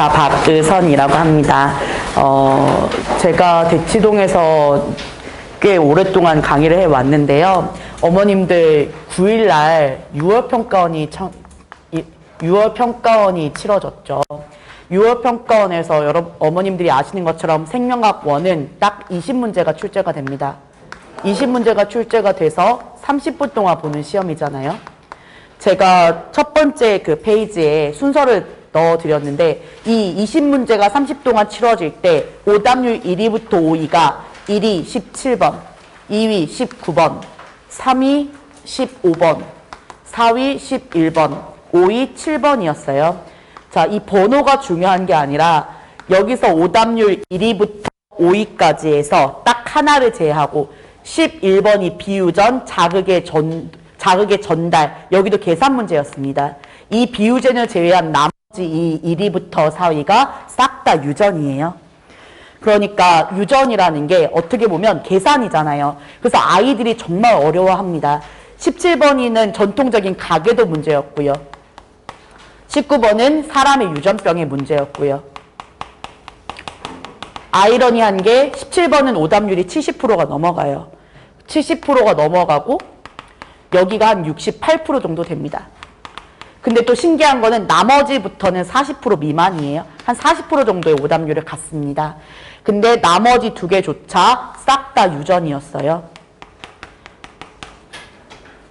교사 박의선이라고 합니다. 제가 대치동에서 꽤 오랫동안 강의를 해왔는데요. 어머님들 9일날 6월평가원이 치러졌죠. 6월평가원에서 어머님들이 아시는 것처럼 생명학 1은 딱 20문제가 출제가 됩니다. 20문제가 출제가 돼서 30분 동안 보는 시험이잖아요. 제가 첫 번째 그 페이지에 순서를 넣어드렸는데 이 20문제가 30 동안 치러질 때 오답률 1위부터 5위가 1위 17번, 2위 19번, 3위 15번, 4위 11번, 5위 7번이었어요. 자, 이 번호가 중요한 게 아니라 여기서 오답률 1위부터 5위까지 해서 딱 하나를 제외하고 11번이 비유전, 자극의 전달, 여기도 계산 문제였습니다. 이 비유전을 제외한 나머지 이 1위부터 4위가 싹 다 유전이에요. 그러니까 유전이라는 게 어떻게 보면 계산이잖아요. 그래서 아이들이 정말 어려워합니다. 17번이는 전통적인 가계도 문제였고요. 19번은 사람의 유전병의 문제였고요. 아이러니한 게 17번은 오답률이 70%가 넘어가요. 70%가 넘어가고 여기가 한 68% 정도 됩니다. 근데 또 신기한 거는 나머지부터는 40% 미만이에요. 한 40% 정도의 오답률을 갖습니다. 근데 나머지 두 개조차 싹 다 유전이었어요.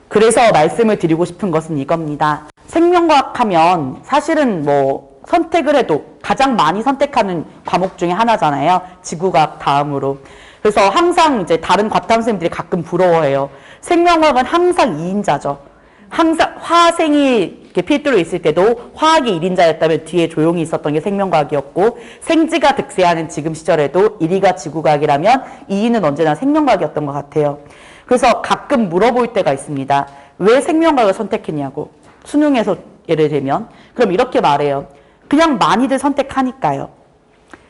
그래서 말씀을 드리고 싶은 것은 이겁니다. 생명과학 하면 사실은 뭐 선택을 해도 가장 많이 선택하는 과목 중에 하나잖아요. 지구과학 다음으로. 그래서 항상 이제 다른 과탐 선생님들이 가끔 부러워해요. 생명과학은 항상 2인자죠. 항상 화생이 이렇게 필두로 있을 때도 화학이 1인자였다면 뒤에 조용히 있었던 게 생명과학이었고, 생지가 득세하는 지금 시절에도 1위가 지구과학이라면 2위는 언제나 생명과학이었던 것 같아요. 그래서 가끔 물어볼 때가 있습니다. 왜 생명과학을 선택했냐고. 수능에서 예를 들면 그럼 이렇게 말해요. 그냥 많이들 선택하니까요.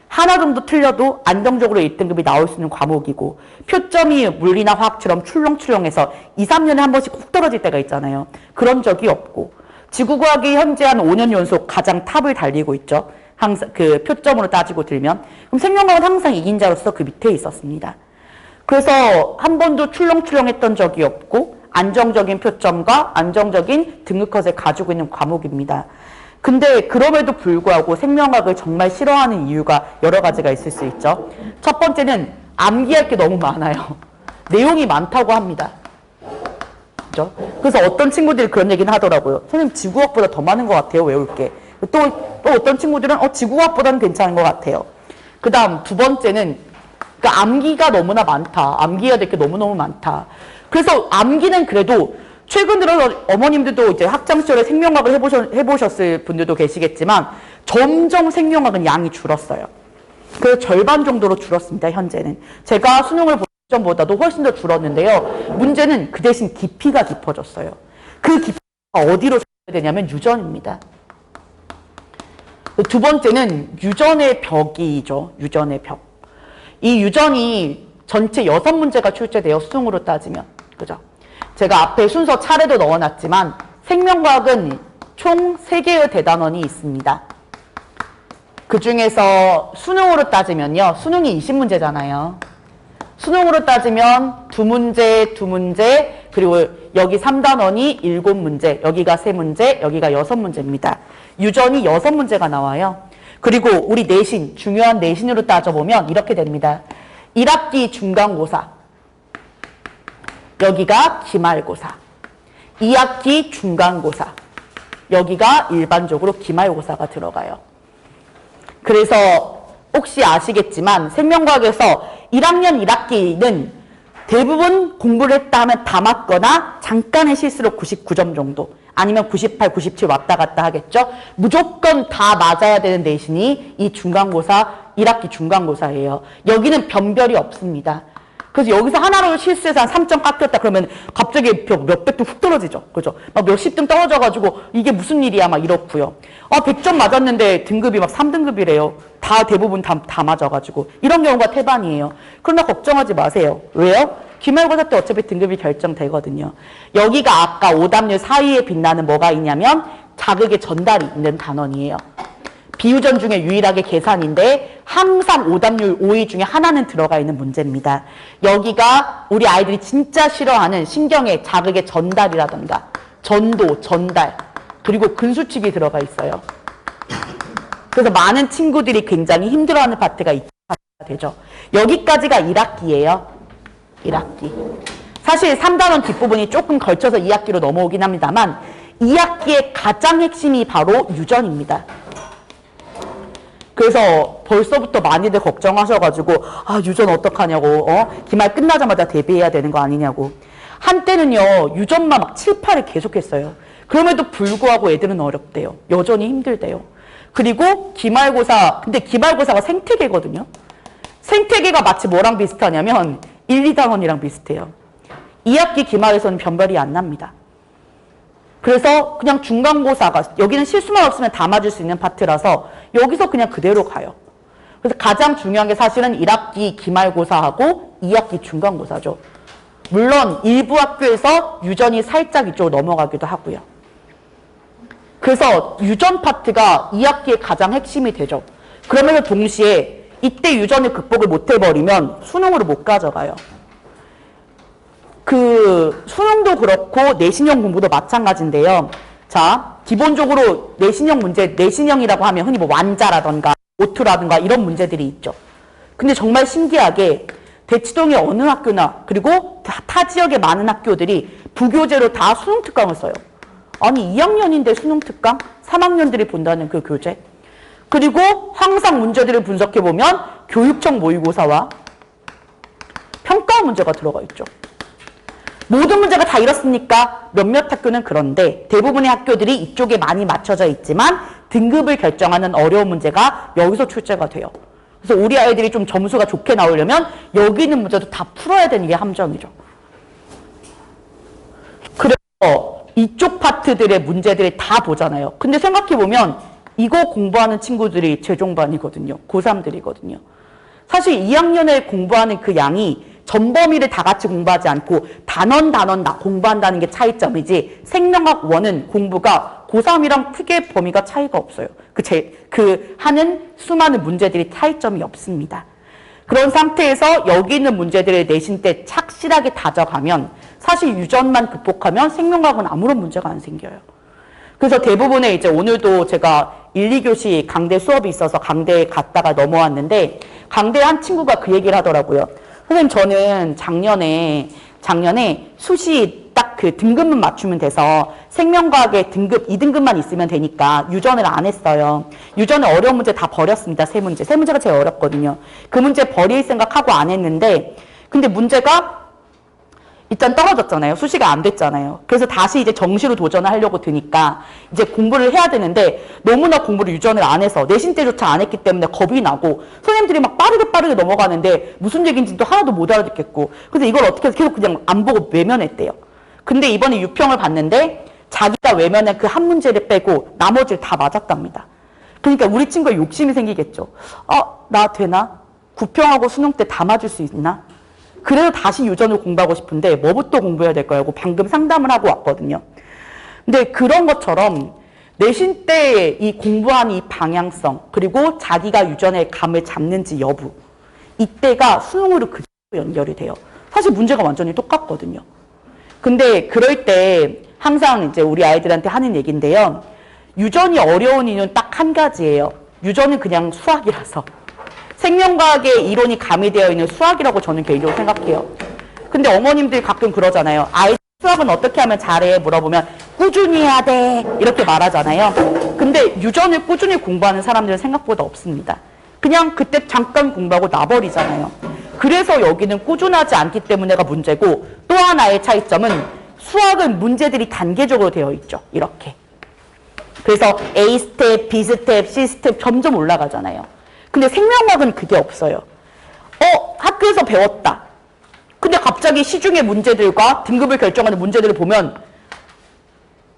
하나 정도 틀려도 안정적으로 1등급이 나올 수 있는 과목이고, 표점이 물리나 화학처럼 출렁출렁해서 2, 3년에 한 번씩 꼭 떨어질 때가 있잖아요. 그런 적이 없고, 지구과학이 현재 한 5년 연속 가장 탑을 달리고 있죠. 항상 그 표점으로 따지고 들면. 그럼 생명과학은 항상 2인자로서 그 밑에 있었습니다. 그래서 한 번도 출렁출렁했던 적이 없고 안정적인 표점과 안정적인 등급컷을 가지고 있는 과목입니다. 근데 그럼에도 불구하고 생명학을 정말 싫어하는 이유가 여러 가지가 있을 수 있죠. 첫 번째는 암기할 게 너무 많아요. 내용이 많다고 합니다. 그죠? 그래서 어떤 친구들이 그런 얘기는 하더라고요. 선생님 지구학보다 더 많은 것 같아요. 외울 게. 또 어떤 친구들은 지구학보다는 괜찮은 것 같아요. 그 다음 두 번째는 그러니까 암기가 너무나 많다. 암기해야 될 게 너무너무 많다. 그래서 암기는 그래도 최근 들어서 어머님들도 이제 학창시절에 생명학을 해보셨을 분들도 계시겠지만 점점 생명학은 양이 줄었어요. 그래서 절반 정도로 줄었습니다. 현재는. 제가 수능을 본 시점보다도 훨씬 더 줄었는데요. 문제는 그 대신 깊이가 깊어졌어요. 그 깊이가 어디로 줘야 되냐면 유전입니다. 두 번째는 유전의 벽이죠. 유전의 벽. 이 유전이 전체 6문제가 출제돼요. 수능으로 따지면. 그죠? 제가 앞에 순서 차례도 넣어놨지만 생명과학은 총 3개의 대단원이 있습니다. 그 중에서 수능으로 따지면요. 수능이 20문제잖아요. 수능으로 따지면 2문제, 2문제, 그리고 여기 3단원이 7문제, 여기가 3문제, 여기가 6문제입니다. 유전이 6문제가 나와요. 그리고 우리 내신, 중요한 내신으로 따져보면 이렇게 됩니다. 1학기 중간고사, 여기가 기말고사, 2학기 중간고사, 여기가 일반적으로 기말고사가 들어가요. 그래서 혹시 아시겠지만 생명과학에서 1학년 1학기는 대부분 공부를 했다 하면 다 맞거나 잠깐의 실수로 99점 정도, 아니면 98, 97 왔다 갔다 하겠죠. 무조건 다 맞아야 되는 내신이 이 중간고사, 1학기 중간고사예요. 여기는 변별이 없습니다. 그래서 여기서 하나로 실수해서 한 3점 깎였다 그러면 갑자기 몇백 등 훅 떨어지죠. 그죠? 막 몇십 등 떨어져가지고 이게 무슨 일이야 막 이렇고요. 100점 맞았는데 등급이 막 3등급이래요. 다 대부분 다 맞아가지고. 이런 경우가 태반이에요. 그러나 걱정하지 마세요. 왜요? 기말고사 때 어차피 등급이 결정되거든요. 여기가 아까 오답률 4위에 빛나는 뭐가 있냐면 자극의 전달이 있는 단원이에요. 비유전 중에 유일하게 계산인데 항상 오답률 5위 중에 하나는 들어가 있는 문제입니다. 여기가 우리 아이들이 진짜 싫어하는 신경의 자극의 전달이라던가 전도, 전달, 그리고 근수축이 들어가 있어요. 그래서 많은 친구들이 굉장히 힘들어하는 파트가 되죠. 여기까지가 1학기예요. 1학기. 사실 3단원 뒷부분이 조금 걸쳐서 2학기로 넘어오긴 합니다만 2학기의 가장 핵심이 바로 유전입니다. 그래서 벌써부터 많이들 걱정하셔가지고 아 유전 어떡하냐고 기말 끝나자마자 대비해야 되는 거 아니냐고. 한때는요 유전만 막 7, 8을 계속했어요. 그럼에도 불구하고 애들은 어렵대요. 여전히 힘들대요. 그리고 기말고사, 근데 기말고사가 생태계거든요. 생태계가 마치 뭐랑 비슷하냐면 1, 2단원이랑 비슷해요. 2학기 기말에서는 변별이 안 납니다. 그래서 그냥 중간고사가 여기는 실수만 없으면 다 맞을 수 있는 파트라서 여기서 그냥 그대로 가요. 그래서 가장 중요한 게 사실은 1학기 기말고사하고 2학기 중간고사죠. 물론 일부 학교에서 유전이 살짝 이쪽으로 넘어가기도 하고요. 그래서 유전 파트가 2학기의 가장 핵심이 되죠. 그러면서 동시에 이때 유전을 극복을 못 해버리면 수능으로 못 가져가요. 그 수능도 그렇고 내신형 공부도 마찬가지인데요. 자, 기본적으로 내신형 문제, 내신형이라고 하면 흔히 뭐 완자라던가 오투라든가 이런 문제들이 있죠. 근데 정말 신기하게 대치동의 어느 학교나 그리고 타 지역의 많은 학교들이 부교재로 다 수능 특강을 써요. 아니 2학년인데 수능 특강? 3학년들이 본다는 그 교재. 그리고 항상 문제들을 분석해보면 교육청 모의고사와 평가 문제가 들어가 있죠. 모든 문제가 다 이렇습니까? 몇몇 학교는 그런데 대부분의 학교들이 이쪽에 많이 맞춰져 있지만 등급을 결정하는 어려운 문제가 여기서 출제가 돼요. 그래서 우리 아이들이 좀 점수가 좋게 나오려면 여기 있는 문제도 다 풀어야 되는 게 함정이죠. 그래서 이쪽 파트들의 문제들을 다 보잖아요. 근데 생각해보면 이거 공부하는 친구들이 최종반이거든요. 고3들이거든요. 사실 2학년에 공부하는 그 양이 전범위를 다 같이 공부하지 않고 단원 공부한다는 게 차이점이지 생명학 1은 공부가 고3이랑 크게 범위가 차이가 없어요. 그 하는 수많은 문제들이 차이점이 없습니다. 그런 상태에서 여기 있는 문제들을 내신 때 착실하게 다져가면 사실 유전만 극복하면 생명학은 아무런 문제가 안 생겨요. 그래서 대부분의 이제 오늘도 제가 1, 2교시 강대 수업이 있어서 강대에 갔다가 넘어왔는데 강대 한 친구가 그 얘기를 하더라고요. 선생님 저는 작년에 수시 딱 그 등급만 맞추면 돼서 생명과학의 등급 2등급만 있으면 되니까 유전을 안 했어요. 유전을 어려운 문제 다 버렸습니다. 세 문제가 제일 어렵거든요. 그 문제 버릴 생각하고 안 했는데 근데 문제가 일단 떨어졌잖아요. 수시가 안 됐잖아요. 그래서 다시 이제 정시로 도전을 하려고 드니까 이제 공부를 해야 되는데 너무나 공부를 유전을 안 해서 내신 때조차 안 했기 때문에 겁이 나고 선생님들이 막 빠르게 넘어가는데 무슨 얘기인지도 하나도 못 알아듣겠고 그래서 이걸 어떻게 해서 계속 그냥 안 보고 외면했대요. 근데 이번에 유평을 봤는데 자기가 외면한 그 한 문제를 빼고 나머지를 다 맞았답니다. 그러니까 우리 친구가 욕심이 생기겠죠. 나 되나? 구평하고 수능 때 다 맞을 수 있나? 그래서 다시 유전을 공부하고 싶은데 뭐부터 공부해야 될까요? 방금 상담을 하고 왔거든요. 근데 그런 것처럼 내신 때 이 공부한 이 방향성 그리고 자기가 유전의 감을 잡는지 여부 이때가 수능으로 그대로 연결이 돼요. 사실 문제가 완전히 똑같거든요. 근데 그럴 때 항상 이제 우리 아이들한테 하는 얘기인데요. 유전이 어려운 이유는 딱 한 가지예요. 유전은 그냥 수학이라서. 생명과학의 이론이 가미되어 있는 수학이라고 저는 개인적으로 생각해요. 근데 어머님들이 가끔 그러잖아요. 아이 수학은 어떻게 하면 잘해? 물어보면 꾸준히 해야 돼. 이렇게 말하잖아요. 근데 유전을 꾸준히 공부하는 사람들은 생각보다 없습니다. 그냥 그때 잠깐 공부하고 놔버리잖아요. 그래서 여기는 꾸준하지 않기 때문에가 문제고 또 하나의 차이점은 수학은 문제들이 단계적으로 되어 있죠. 이렇게. 그래서 A 스텝, B 스텝, C 스텝 점점 올라가잖아요. 근데 생명학은 그게 없어요. 학교에서 배웠다. 근데 갑자기 시중의 문제들과 등급을 결정하는 문제들을 보면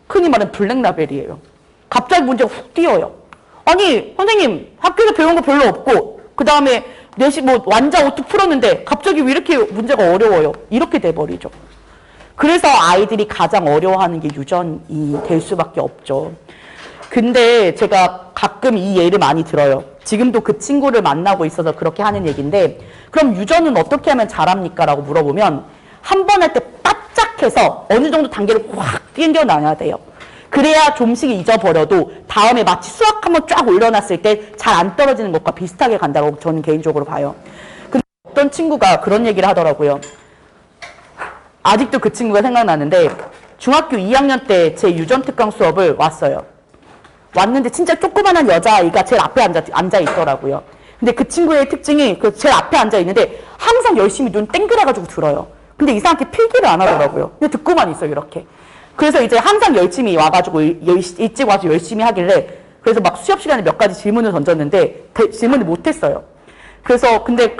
흔히 말하는 블랙라벨이에요. 갑자기 문제가 훅 띄어요. 아니 선생님 학교에서 배운 거 별로 없고 그 다음에 내신 뭐 완자 오투 풀었는데 갑자기 왜 이렇게 문제가 어려워요? 이렇게 돼버리죠. 그래서 아이들이 가장 어려워하는 게 유전이 될 수밖에 없죠. 근데 제가 가끔 이 예를 많이 들어요. 지금도 그 친구를 만나고 있어서 그렇게 하는 얘기인데, 그럼 유전은 어떻게 하면 잘합니까? 라고 물어보면 한 번 할 때 바짝 해서 어느 정도 단계를 확 땡겨놔야 돼요. 그래야 좀씩 잊어버려도 다음에 마치 수학 한번 쫙 올려놨을 때 잘 안 떨어지는 것과 비슷하게 간다고 저는 개인적으로 봐요. 근데 어떤 친구가 그런 얘기를 하더라고요. 아직도 그 친구가 생각나는데 중학교 2학년 때 제 유전특강 수업을 왔어요. 왔는데 진짜 조그만한 여자아이가 제일 앞에 앉아 있더라고요. 근데 그 친구의 특징이 그 제일 앞에 앉아 있는데 항상 열심히 눈 땡그려가지고 들어요. 근데 이상하게 필기를 안 하더라고요. 그냥 듣고만 있어요, 이렇게. 그래서 이제 항상 열심히 와가지고 일찍 와서 열심히 하길래 그래서 막 수업 시간에 몇 가지 질문을 던졌는데 질문을 못했어요. 그래서 그래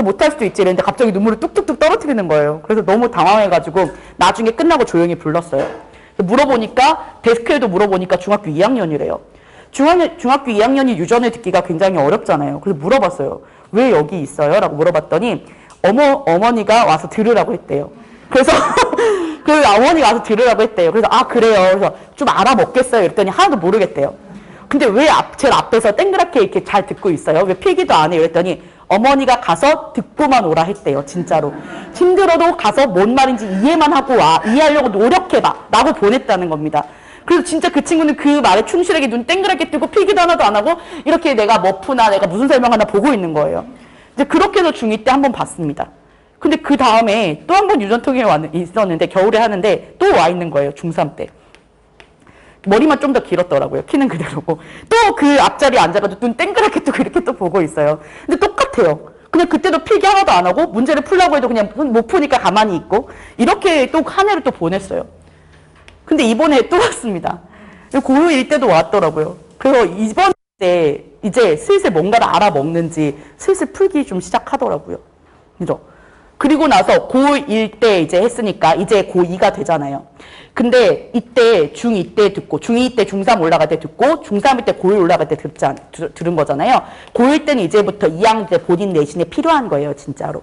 못할 수도 있지 이랬는데 갑자기 눈물을 뚝뚝뚝 떨어뜨리는 거예요. 그래서 너무 당황해가지고 나중에 끝나고 조용히 불렀어요. 물어보니까 데스크에도 물어보니까 중학교 2학년이래요. 중학교 2학년이 유전을 듣기가 굉장히 어렵잖아요. 그래서 물어봤어요. 왜 여기 있어요? 라고 물어봤더니 어머니가 와서 들으라고 했대요. 그래서 그 어머니가 와서 들으라고 했대요. 그래서 아 그래요. 그래서 좀 알아먹겠어요. 이랬더니 하나도 모르겠대요. 근데 왜 제일 앞에서 땡그랗게 이렇게 잘 듣고 있어요? 왜 필기도 안 해요? 이랬더니 어머니가 가서 듣고만 오라 했대요. 진짜로. 힘들어도 가서 뭔 말인지 이해만 하고 와. 이해하려고 노력해봐. 라고 보냈다는 겁니다. 그래서 진짜 그 친구는 그 말에 충실하게 눈 땡그랗게 뜨고 필기도 하나도 안 하고 이렇게 내가 머프나 내가 무슨 설명하나 보고 있는 거예요. 이제 그렇게 해서 중2 때 한 번 봤습니다. 근데 그 다음에 또 한 번 유전통에 있었는데 겨울에 하는데 또 와 있는 거예요. 중3 때. 머리만 좀 더 길었더라고요. 키는 그대로고. 또 그 앞자리에 앉아가지고 눈 땡그랗게 뜨고 이렇게 또 보고 있어요. 근데 똑같아요. 그냥 그때도 필기 하나도 안 하고 문제를 풀려고 해도 그냥 못 푸니까 가만히 있고 이렇게 또 한 해를 또 보냈어요. 근데 이번에 또 왔습니다. 고1 때도 왔더라고요. 그래서 이번 때 이제 슬슬 뭔가를 알아먹는지 슬슬 풀기 좀 시작하더라고요. 그죠? 그리고 나서 고1 때 이제 했으니까 이제 고2가 되잖아요. 근데 이때 중2 때 듣고 중2 때 중3 올라갈 때 듣고 중3일 때 고1 올라갈 때 들은 거잖아요. 고1 때는 이제부터 2학년 때 본인 내신에 필요한 거예요. 진짜로.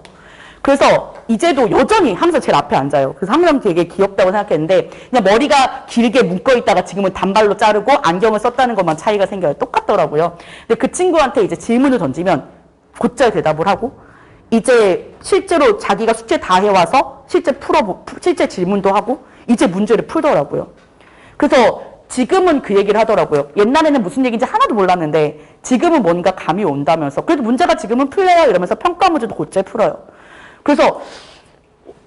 그래서 이제도 여전히 항상 제일 앞에 앉아요. 그래서 항상 되게 귀엽다고 생각했는데 그냥 머리가 길게 묶어있다가 지금은 단발로 자르고 안경을 썼다는 것만 차이가 생겨요. 똑같더라고요. 근데 그 친구한테 이제 질문을 던지면 곧잘 대답을 하고 이제 실제로 자기가 숙제 다 해와서 실제 질문도 하고 이제 문제를 풀더라고요. 그래서 지금은 그 얘기를 하더라고요. 옛날에는 무슨 얘기인지 하나도 몰랐는데 지금은 뭔가 감이 온다면서 그래도 문제가 지금은 풀려요 이러면서 평가 문제도 곧잘 풀어요. 그래서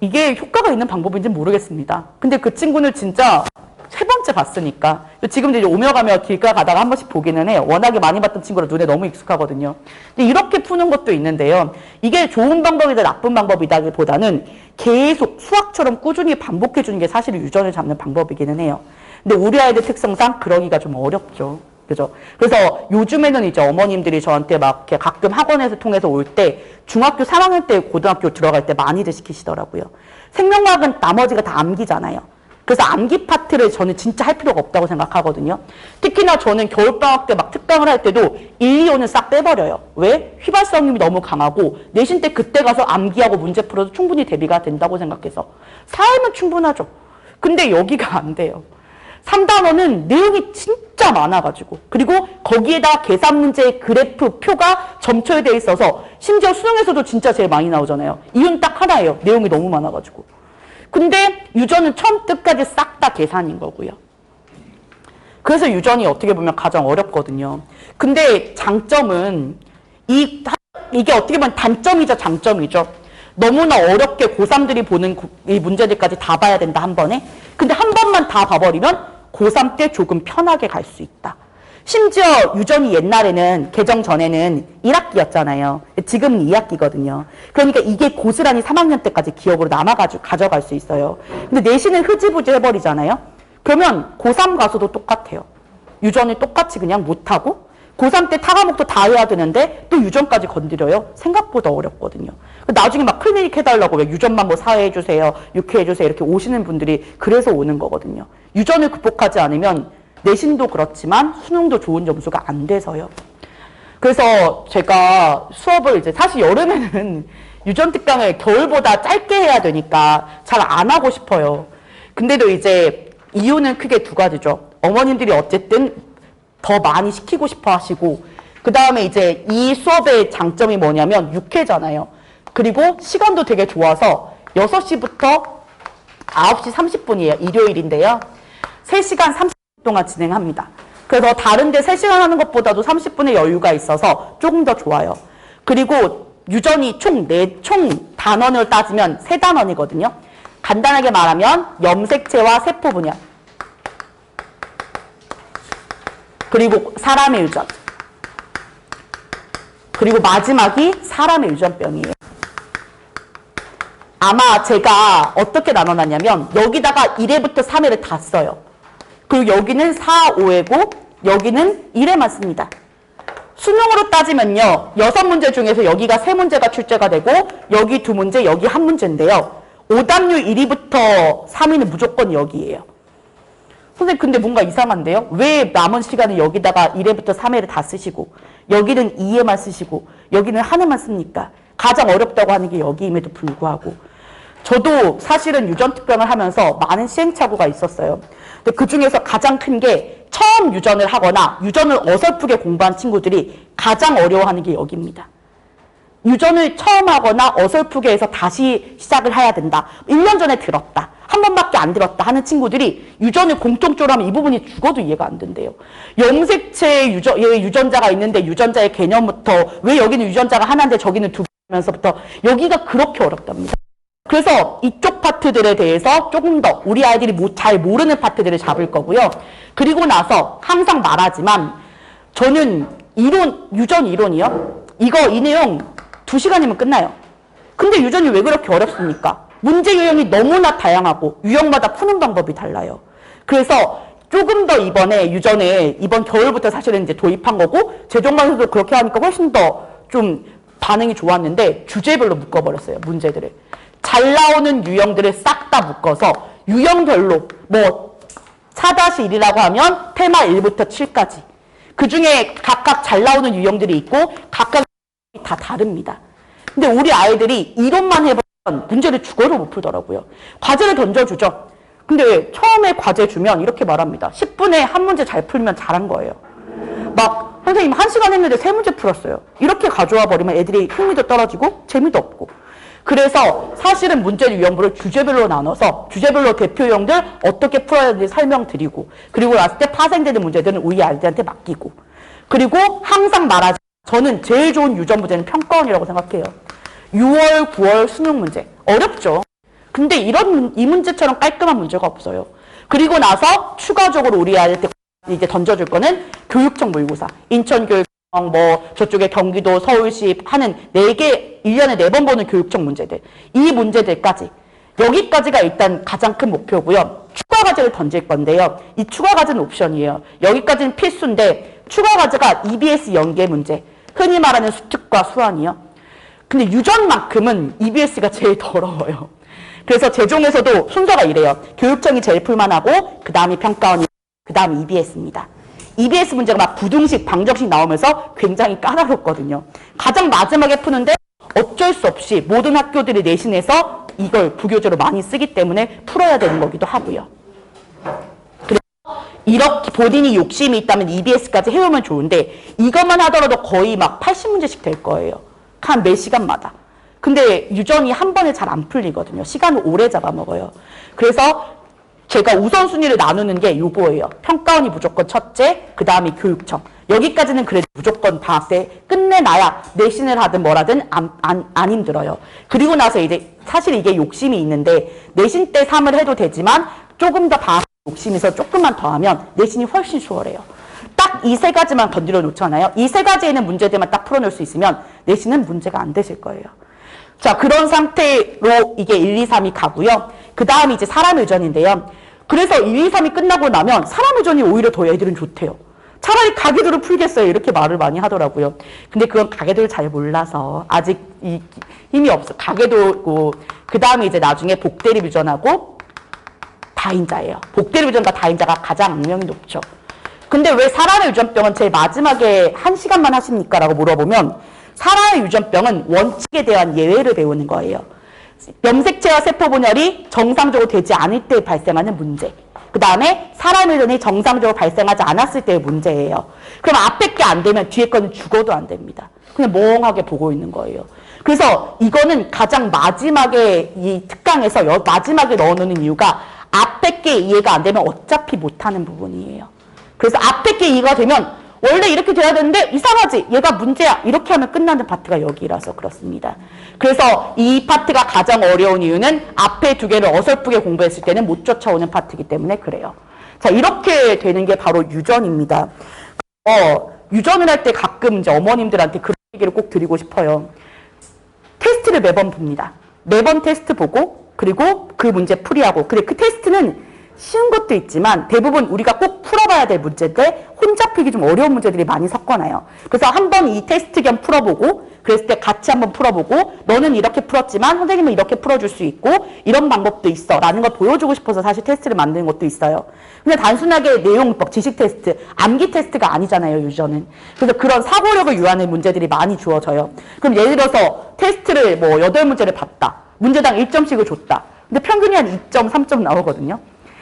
이게 효과가 있는 방법인지는 모르겠습니다. 근데 그 친구는 진짜 세 번째 봤으니까 지금도 이제 오며 가며 길가 가다가 한 번씩 보기는 해요. 워낙에 많이 봤던 친구라 눈에 너무 익숙하거든요. 근데 이렇게 푸는 것도 있는데요. 이게 좋은 방법이다 나쁜 방법이다기보다는 계속 수학처럼 꾸준히 반복해 주는 게 사실 유전을 잡는 방법이기는 해요. 근데 우리 아이들 특성상 그러기가 좀 어렵죠. 그죠? 그래서 요즘에는 이제 어머님들이 저한테 막 이렇게 가끔 학원에서 통해서 올 때 중학교 3학년 때 고등학교 들어갈 때 많이들 시키시더라고요. 생명과학은 나머지가 다 암기잖아요. 그래서 암기 파트를 저는 진짜 할 필요가 없다고 생각하거든요. 특히나 저는 겨울방학 때 막 특강을 할 때도 1, 2호는 싹 빼버려요. 왜? 휘발성님이 너무 강하고 내신 때 그때 가서 암기하고 문제 풀어도 충분히 대비가 된다고 생각해서 4회면 충분하죠. 근데 여기가 안 돼요. 3단원은 내용이 진짜 많아가지고 그리고 거기에다 계산 문제의 그래프, 표가 점철되어 있어서 심지어 수능에서도 진짜 제일 많이 나오잖아요. 이유는 딱 하나예요. 내용이 너무 많아가지고. 근데 유전은 처음 끝까지 싹 다 계산인 거고요. 그래서 유전이 어떻게 보면 가장 어렵거든요. 근데 장점은 이게 어떻게 보면 단점이자 장점이죠. 너무나 어렵게 고3들이 보는 이 문제들까지 다 봐야 된다 한 번에. 근데 한 번만 다 봐버리면 고3 때 조금 편하게 갈 수 있다. 심지어 유전이 옛날에는 개정 전에는 1학기였잖아요. 지금은 2학기거든요. 그러니까 이게 고스란히 3학년 때까지 기억으로 남아가지고 가져갈 수 있어요. 근데 내신은 흐지부지 해버리잖아요. 그러면 고3 가서도 똑같아요. 유전을 똑같이 그냥 못하고 고3 때 타과목도 다 해야 되는데 또 유전까지 건드려요. 생각보다 어렵거든요. 나중에 막 클리닉 해달라고 왜 유전만 뭐 사회해주세요, 육회해주세요 이렇게 오시는 분들이 그래서 오는 거거든요. 유전을 극복하지 않으면 내신도 그렇지만 수능도 좋은 점수가 안 돼서요. 그래서 제가 수업을 이제 사실 여름에는 유전 특강을 겨울보다 짧게 해야 되니까 잘 안 하고 싶어요. 근데도 이제 이유는 크게 두 가지죠. 어머님들이 어쨌든 더 많이 시키고 싶어 하시고, 그 다음에 이제 이 수업의 장점이 뭐냐면 6회잖아요. 그리고 시간도 되게 좋아서 6시부터 9시 30분이에요. 일요일인데요. 3시간 30분 동안 진행합니다. 그래서 다른데 3시간 하는 것보다도 30분의 여유가 있어서 조금 더 좋아요. 그리고 유전이 총 단원을 따지면 3단원이거든요. 간단하게 말하면 염색체와 세포 분열, 그리고 사람의 유전, 그리고 마지막이 사람의 유전병이에요. 아마 제가 어떻게 나눠놨냐면 여기다가 1회부터 3회를 다 써요. 그리고 여기는 4, 5회고 여기는 1회만 씁니다. 수능으로 따지면요. 6문제 중에서 여기가 3문제가 출제가 되고 여기 2문제, 여기 1문제인데요. 오답률 1위부터 3위는 무조건 여기예요. 선생님 근데 뭔가 이상한데요? 왜 남은 시간은 여기다가 1회부터 3회를 다 쓰시고 여기는 2회만 쓰시고 여기는 1회만 씁니까? 가장 어렵다고 하는 게 여기임에도 불구하고. 저도 사실은 유전특병을 하면서 많은 시행착오가 있었어요. 근데 그 중에서 가장 큰 게 처음 유전을 하거나 유전을 어설프게 공부한 친구들이 가장 어려워하는 게 여기입니다. 유전을 처음 하거나 어설프게 해서 다시 시작을 해야 된다. 1년 전에 들었다. 한 번밖에 안 들었다 하는 친구들이 유전을 공통적으로 하면 이 부분이 죽어도 이해가 안 된대요. 염색체에 유전자가 있는데 유전자의 개념부터 왜 여기는 유전자가 하나인데 저기는 두 개면서부터 여기가 그렇게 어렵답니다. 그래서 이쪽 파트들에 대해서 조금 더 우리 아이들이 잘 모르는 파트들을 잡을 거고요. 그리고 나서 항상 말하지만 저는 유전 이론이요. 이 내용 2시간이면 끝나요. 근데 유전이 왜 그렇게 어렵습니까? 문제 유형이 너무나 다양하고 유형마다 푸는 방법이 달라요. 그래서 조금 더 이번에 유전을 이번 겨울부터 사실은 이제 도입한 거고 재정관에서도 그렇게 하니까 훨씬 더 좀 반응이 좋았는데 주제별로 묶어버렸어요. 문제들을. 잘 나오는 유형들을 싹 다 묶어서 유형별로 뭐 4-1이라고 하면 테마 1부터 7까지 그 중에 각각 잘 나오는 유형들이 있고 각각 다 다릅니다. 근데 우리 아이들이 이론만 해보면 문제를 죽어도 못 풀더라고요. 과제를 던져주죠. 근데 왜 처음에 과제 주면 이렇게 말합니다. 10분에 한 문제 잘 풀면 잘한 거예요. 막 선생님 1시간 했는데 3문제 풀었어요. 이렇게 가져와 버리면 애들이 흥미도 떨어지고 재미도 없고. 그래서 사실은 문제 유형부를 주제별로 나눠서 주제별로 대표 유형들 어떻게 풀어야 되는지 설명드리고 그리고 나왔을 때 파생되는 문제들은 우리 아이들한테 맡기고 그리고 항상 말하지 저는 제일 좋은 유전 문제는 평가원이라고 생각해요. 6월, 9월 수능 문제 어렵죠. 근데 이 문제처럼 깔끔한 문제가 없어요. 그리고 나서 추가적으로 우리 아이한테 이제 던져줄 거는 교육청 모의고사 인천교육 뭐 저쪽에 경기도 서울시 하는 4개 1년에 4번 보는 교육청 문제들 이 문제들까지 여기까지가 일단 가장 큰 목표고요. 추가 과제를 던질 건데요. 이 추가 과제는 옵션이에요. 여기까지는 필수인데 추가 과제가 EBS 연계 문제 흔히 말하는 수특과 수완이요. 근데 유전만큼은 EBS가 제일 더러워요. 그래서 재종에서도 순서가 이래요. 교육청이 제일 풀만하고 그 다음이 평가원이 그 다음이 EBS입니다. EBS 문제가 막 부등식, 방정식 나오면서 굉장히 까다롭거든요. 가장 마지막에 푸는데 어쩔 수 없이 모든 학교들이 내신에서 이걸 부교재로 많이 쓰기 때문에 풀어야 되는 거기도 하고요. 그래서 이렇게 본인이 욕심이 있다면 EBS까지 해오면 좋은데 이것만 하더라도 거의 막 80문제씩 될 거예요. 한 몇 시간마다. 근데 유전이 한 번에 잘 안 풀리거든요. 시간을 오래 잡아먹어요. 그래서 제가 우선순위를 나누는 게 요거예요. 평가원이 무조건 첫째, 그 다음이 교육청. 여기까지는 그래도 무조건 방학때 끝내놔야 내신을 하든 뭐라든 안 힘들어요. 그리고 나서 이제 사실 이게 욕심이 있는데 내신 때 3을 해도 되지만 조금 더 방학 욕심이 있어 조금만 더 하면 내신이 훨씬 수월해요. 딱 이 3가지만 건드려 놓잖아요. 이 3가지에 있는 문제들만 딱 풀어놓을 수 있으면 내신은 문제가 안 되실 거예요. 자, 그런 상태로 이게 1, 2, 3이 가고요. 그 다음이 이제 사람 유전인데요. 그래서 1, 2, 3이 끝나고 나면 사람 유전이 오히려 더 애들은 좋대요. 차라리 가계도를 풀겠어요. 이렇게 말을 많이 하더라고요. 근데 그건 가계도를 잘 몰라서 아직 힘이 없어. 가계도고 그 다음에 이제 나중에 복대립 유전하고 다인자예요. 복대립 유전과 다인자가 가장 악명이 높죠. 근데 왜 사람의 유전병은 제일 마지막에 1시간만 하십니까? 라고 물어보면 사람의 유전병은 원칙에 대한 예외를 배우는 거예요. 염색체와 세포 분열이 정상적으로 되지 않을 때 발생하는 문제. 그 다음에 사람 이론이 정상적으로 발생하지 않았을 때의 문제예요. 그럼 앞에 게 안 되면 뒤에 거는 죽어도 안 됩니다. 그냥 멍하게 보고 있는 거예요. 그래서 이거는 가장 마지막에 이 특강에서 마지막에 넣어놓는 이유가 앞에 게 이해가 안 되면 어차피 못하는 부분이에요. 그래서 앞에 게 이해가 되면 원래 이렇게 돼야 되는데 이상하지? 얘가 문제야. 이렇게 하면 끝나는 파트가 여기라서 그렇습니다. 그래서 이 파트가 가장 어려운 이유는 앞에 두 개를 어설프게 공부했을 때는 못 쫓아오는 파트이기 때문에 그래요. 자, 이렇게 되는 게 바로 유전입니다. 유전을 할 때 가끔 이제 어머님들한테 그런 얘기를 꼭 드리고 싶어요. 테스트를 매번 봅니다. 매번 테스트 보고 그리고 그 문제 풀이하고 근데 그 테스트는 쉬운 것도 있지만 대부분 우리가 꼭 풀어봐야 될 문제인데 혼자 풀기 좀 어려운 문제들이 많이 섞어놔요. 그래서 한번 이 테스트 겸 풀어보고 그랬을 때 같이 한번 풀어보고 너는 이렇게 풀었지만 선생님은 이렇게 풀어줄 수 있고 이런 방법도 있어 라는 걸 보여주고 싶어서 사실 테스트를 만드는 것도 있어요. 근데 단순하게 내용, 지식 테스트, 암기 테스트가 아니잖아요, 유전은. 그래서 그런 사고력을 유하는 문제들이 많이 주어져요. 그럼 예를 들어서 테스트를 뭐 8문제를 봤다. 문제당 1점씩을 줬다. 근데 평균이 한 2점, 3점 나오거든요.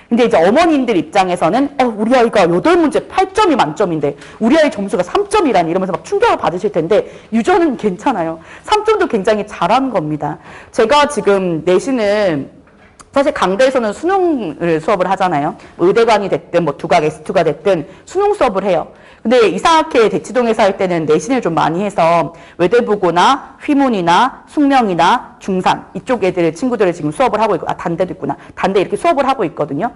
근데 이제 어머님들 입장에서는 우리 아이가 8문제 8점이 만점인데 우리 아이 점수가 3점이라니 이러면서 막 충격을 받으실 텐데 유전은 괜찮아요. 3점도 굉장히 잘한 겁니다. 제가 지금 내신은 사실 강대에서는 수능 수업을 하잖아요. 의대관이 됐든 뭐 두각 S2가 됐든 수능 수업을 해요. 근데 이상하게 대치동에서 할 때는 내신을 좀 많이 해서 외대부고나 휘문이나 숙명이나 중산 이쪽 애들 친구들을 지금 수업을 하고 있고 단대도 있구나. 단대 이렇게 수업을 하고 있거든요.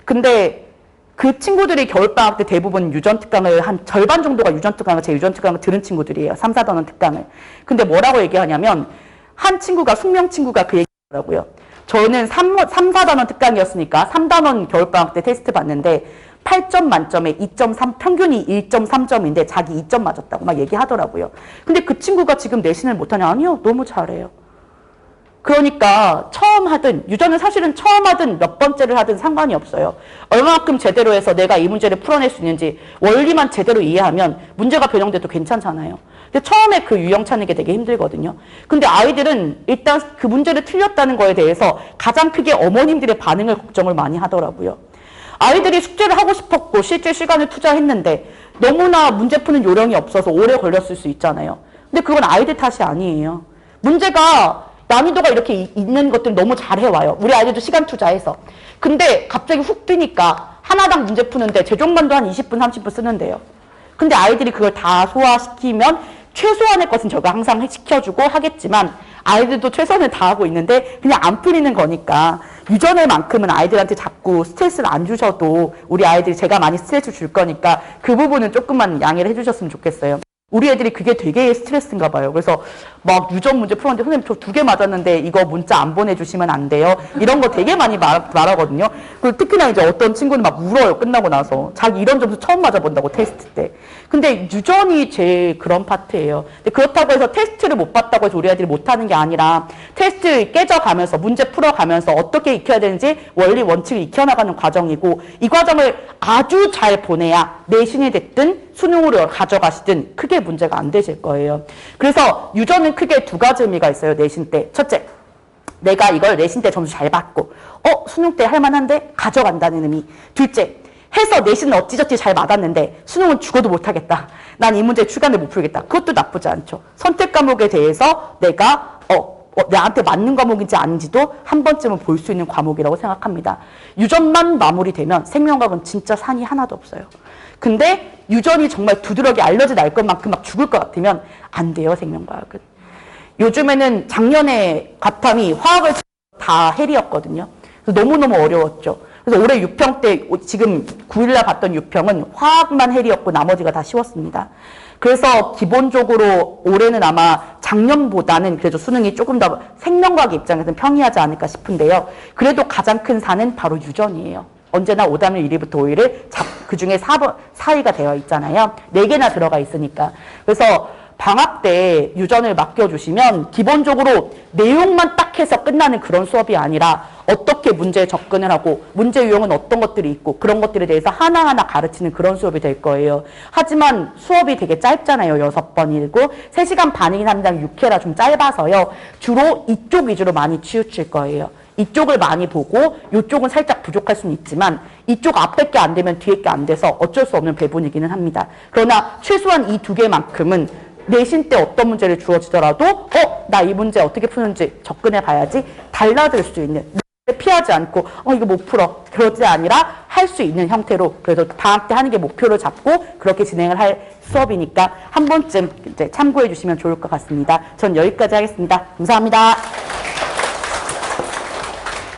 근데 그 친구들이 겨울방학 때 대부분 유전특강을 한 절반 정도가 유전특강을 제 유전특강을 들은 친구들이에요. 3, 4단원 특강을. 근데 뭐라고 얘기하냐면 한 친구가 숙명 친구가 그 얘기하더라고요. 저는 3, 4단원 특강이었으니까 3단원 겨울방학 때 테스트 봤는데 8점 만점에 2.3, 평균이 1.3점인데 자기 2점 맞았다고 막 얘기하더라고요. 근데 그 친구가 지금 내신을 못하냐? 아니요. 너무 잘해요. 그러니까 처음 하든 유전은 사실은 처음 하든 몇 번째를 하든 상관이 없어요. 얼마만큼 제대로 해서 내가 이 문제를 풀어낼 수 있는지 원리만 제대로 이해하면 문제가 변형돼도 괜찮잖아요. 근데 처음에 그 유형 찾는 게 되게 힘들거든요. 근데 아이들은 일단 그 문제를 틀렸다는 거에 대해서 가장 크게 어머님들의 반응을 걱정을 많이 하더라고요. 아이들이 숙제를 하고 싶었고 실제 시간을 투자했는데 너무나 문제 푸는 요령이 없어서 오래 걸렸을 수 있잖아요. 근데 그건 아이들 탓이 아니에요. 문제가 난이도가 이렇게 있는 것들 너무 잘해와요. 우리 아이들도 시간 투자해서. 근데 갑자기 훅 뜨니까 하나당 문제 푸는데 제종반도 한 20분, 30분 쓰는데요. 근데 아이들이 그걸 다 소화시키면 최소한의 것은 저가 항상 시켜주고 하겠지만 아이들도 최선을 다하고 있는데 그냥 안 풀리는 거니까 유전의 만큼은 아이들한테 자꾸 스트레스를 안 주셔도 우리 아이들이 제가 많이 스트레스 줄 거니까 그 부분은 조금만 양해를 해주셨으면 좋겠어요. 우리 애들이 그게 되게 스트레스인가 봐요. 그래서 막 유전 문제 풀었는데 선생님 저 2개 맞았는데 이거 문자 안 보내주시면 안 돼요. 이런 거 되게 많이 말하거든요. 그리고 특히나 이제 어떤 친구는 막 울어요. 끝나고 나서. 자기 이런 점수 처음 맞아본다고 테스트 때. 근데 유전이 제일 그런 파트예요. 근데 그렇다고 해서 테스트를 못 봤다고 해서 우리 아이들이 못하는 게 아니라 테스트 깨져가면서 문제 풀어가면서 어떻게 익혀야 되는지 원리 원칙을 익혀나가는 과정이고 이 과정을 아주 잘 보내야 내신이 됐든 수능으로 가져가시든 크게 문제가 안 되실 거예요. 그래서 유전은 크게 2가지 의미가 있어요. 내신 때. 첫째, 내가 이걸 내신 때 점수 잘 받고 수능 때 할만한데 가져간다는 의미. 둘째, 해서 내신은 어찌저찌 잘 맞았는데 수능은 죽어도 못하겠다. 난 이 문제 출간을 못 풀겠다. 그것도 나쁘지 않죠. 선택 과목에 대해서 내가 나한테 맞는 과목인지 아닌지도 한 번쯤은 볼 수 있는 과목이라고 생각합니다. 유전만 마무리되면 생명과학은 진짜 산이 하나도 없어요. 근데 유전이 정말 두드러기 알러지 날 것만큼 막 죽을 것 같으면 안 돼요, 생명과학은. 요즘에는 작년에 과탐이 화학을 다 헬이었거든요. 그래서 너무너무 어려웠죠. 그래서 올해 유평 때 지금 9일날 봤던 유평은 화학만 헬이었고 나머지가 다 쉬웠습니다. 그래서 기본적으로 올해는 아마 작년보다는 그래도 수능이 조금 더 생명과학 입장에서는 평이하지 않을까 싶은데요. 그래도 가장 큰 산은 바로 유전이에요. 언제나 5단원 1위부터 5위를 그중에 4위가 되어 있잖아요. 4개나 들어가 있으니까. 그래서 방학 때 유전을 맡겨주시면 기본적으로 내용만 딱 해서 끝나는 그런 수업이 아니라 어떻게 문제에 접근을 하고 문제 유형은 어떤 것들이 있고 그런 것들에 대해서 하나하나 가르치는 그런 수업이 될 거예요. 하지만 수업이 되게 짧잖아요. 6번이고 3시간 반이긴 한데 6회라 좀 짧아서요. 주로 이쪽 위주로 많이 치우칠 거예요. 이쪽을 많이 보고 이쪽은 살짝 부족할 수는 있지만 이쪽 앞에 게 안 되면 뒤에 게 안 돼서 어쩔 수 없는 배분이기는 합니다. 그러나 최소한 이 두 개만큼은 내신 때 어떤 문제를 주어지더라도 나 이 문제 어떻게 푸는지 접근해 봐야지 달라질 수 있는, 피하지 않고 이거 못 풀어 그러지 아니라 할 수 있는 형태로, 그래서 방학 때 하는 게 목표를 잡고 그렇게 진행을 할 수업이니까 한 번쯤 이제 참고해 주시면 좋을 것 같습니다. 전 여기까지 하겠습니다. 감사합니다.